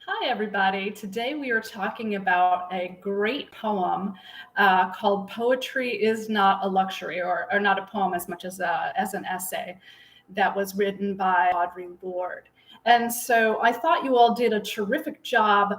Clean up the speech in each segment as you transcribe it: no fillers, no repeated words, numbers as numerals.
Hi, everybody. Today we are talking about a great poem called Poetry is Not a Luxury, or not a poem as much as an essay that was written by Audre Lorde. And so I thought you all did a terrific job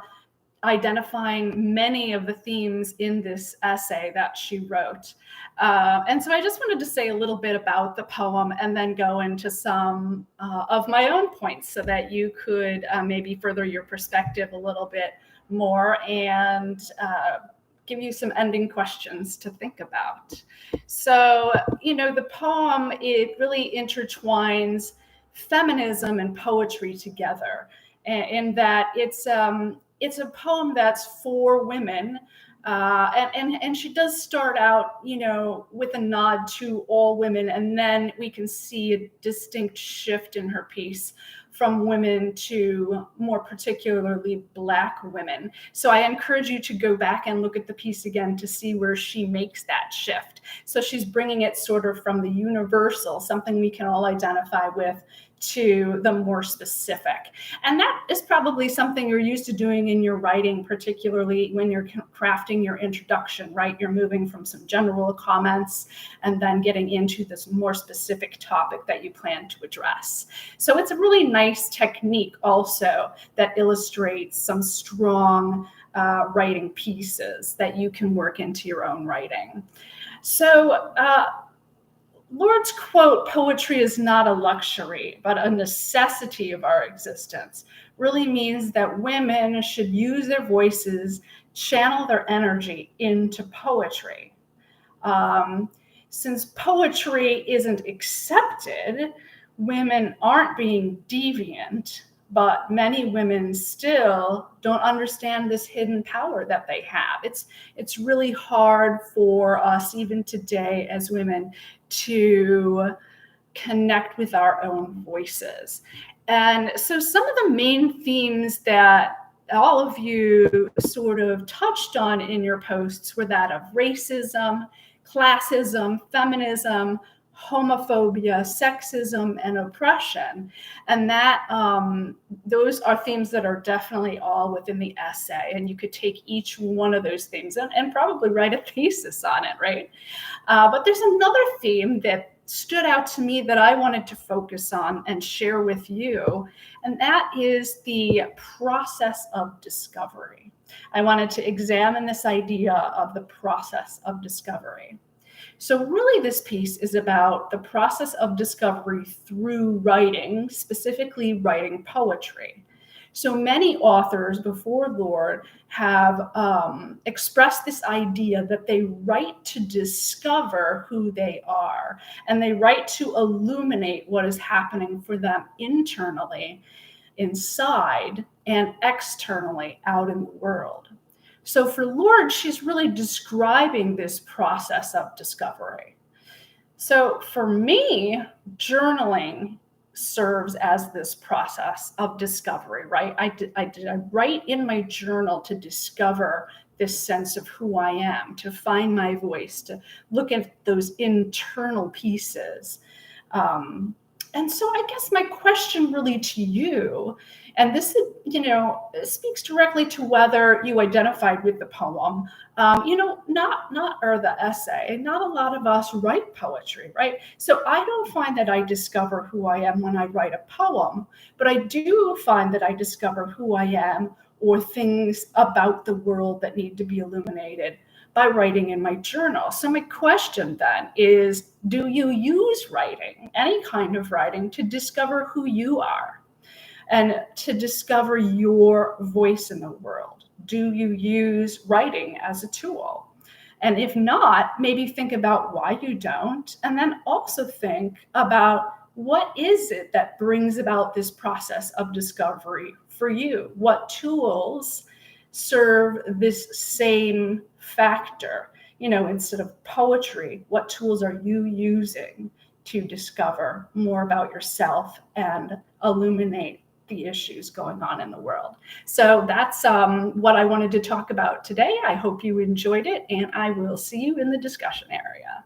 identifying many of the themes in this essay that she wrote. And so I just wanted to say a little bit about the poem and then go into some of my own points so that you could maybe further your perspective a little bit more and give you some ending questions to think about. So, the poem, it really intertwines feminism and poetry together in that it's a poem that's for women. And she does start out, with a nod to all women, and then we can see a distinct shift in her piece from women to more particularly Black women. So I encourage you to go back and look at the piece again to see where she makes that shift. So she's bringing it sort of from the universal, something we can all identify with, to the more specific. And that is probably something you're used to doing in your writing, particularly when you're crafting your introduction, right? You're moving from some general comments and then getting into this more specific topic that you plan to address. So it's a really nice technique also that illustrates some strong writing pieces that you can work into your own writing. So Lorde's quote, "Poetry is not a luxury, but a necessity of our existence," really means that women should use their voices, channel their energy into poetry. Since poetry isn't accepted, women aren't being deviant, but many women still don't understand this hidden power that they have. It's really hard for us, even today as women, to connect with our own voices. And so some of the main themes that all of you sort of touched on in your posts were that of racism, classism, feminism, homophobia, sexism, and oppression. And that those are themes that are definitely all within the essay. And you could take each one of those themes and probably write a thesis on it, right? But there's another theme that stood out to me that I wanted to focus on and share with you, and that is the process of discovery. I wanted to examine this idea of the process of discovery. So really this piece is about the process of discovery through writing, specifically writing poetry. So many authors before Lorde have expressed this idea that they write to discover who they are, and they write to illuminate what is happening for them internally, inside, and externally out in the world. So for Lorde, she's really describing this process of discovery. So for me, journaling serves as this process of discovery, right? I write in my journal to discover this sense of who I am, to find my voice, to look at those internal pieces. And so I guess my question really to you, and this is, speaks directly to whether you identified with the poem, not or the essay. Not a lot of us write poetry, right? So I don't find that I discover who I am when I write a poem, but I do find that I discover who I am or things about the world that need to be illuminated by writing in my journal. So my question then is, do you use writing, any kind of writing, to discover who you are and to discover your voice in the world? Do you use writing as a tool? And if not, maybe think about why you don't, and then also think about what is it that brings about this process of discovery for you? What tools serve this same factor? Instead of poetry, what tools are you using to discover more about yourself and illuminate the issues going on in the world? So that's what I wanted to talk about today. I hope you enjoyed it, and I will see you in the discussion area.